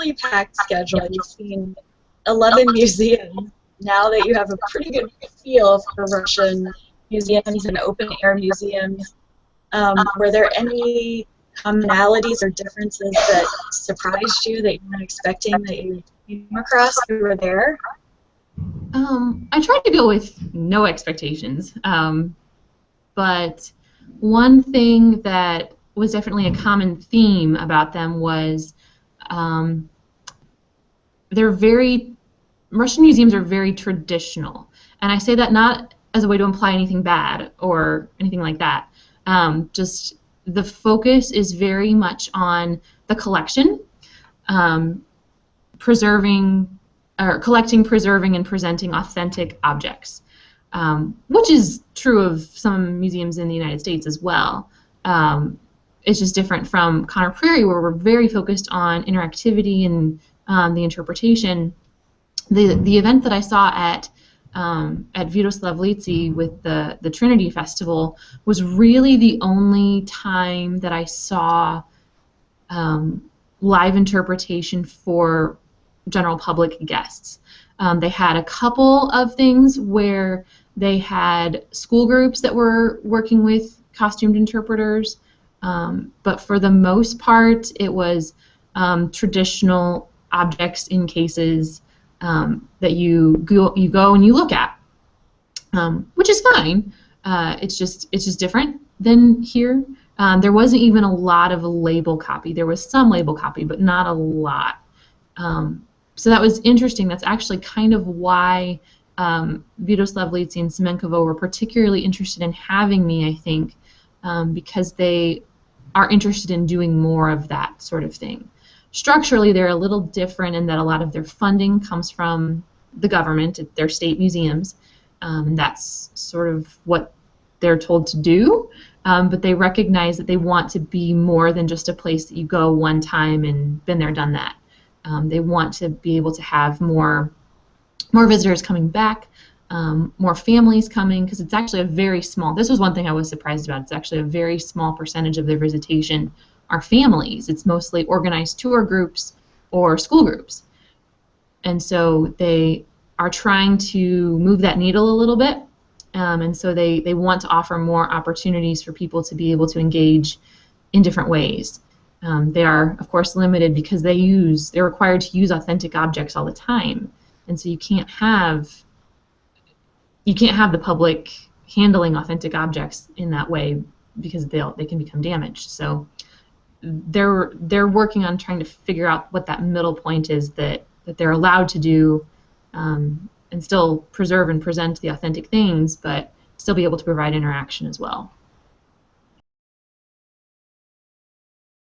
really packed schedule. You've seen 11 museums. Now that you have a pretty good feel for Russian museums and open-air museums, were there any commonalities or differences that surprised you that you weren't expecting that you came across when you were there? I tried to go with no expectations, but one thing that was definitely a common theme about them was Russian museums are very traditional, and I say that not as a way to imply anything bad or anything like that. Just the focus is very much on the collection, collecting, preserving, and presenting authentic objects, which is true of some museums in the United States as well. It's just different from Conner Prairie, where we're very focused on interactivity and the interpretation. The event that I saw at Slavlitsi with the Trinity Festival was really the only time that I saw live interpretation for general public guests. They had a couple of things where they had school groups that were working with costumed interpreters, but for the most part it was traditional objects in cases that you go and you look at, which is fine. It's just different than here. There wasn't even a lot of label copy. There was some label copy, but not a lot. So that was interesting. That's actually kind of why Slavlitsi and Semenkovo were particularly interested in having me, I think, because they are interested in doing more of that sort of thing. Structurally, they're a little different in that a lot of their funding comes from the government, their state museums. That's sort of what they're told to do, but they recognize that they want to be more than just a place that you go one time and been there, done that. They want to be able to have more visitors coming back, more families coming, because it's actually a very small, this was one thing I was surprised about, it's actually a very small percentage of their visitation are families. It's mostly organized tour groups or school groups. And so they are trying to move that needle a little bit, and so they want to offer more opportunities for people to be able to engage in different ways. They are, of course, limited because they're required to use authentic objects all the time, and so you can't have the public handling authentic objects in that way because they can become damaged. So they're working on trying to figure out what that middle point is that they're allowed to do, and still preserve and present the authentic things, but still be able to provide interaction as well.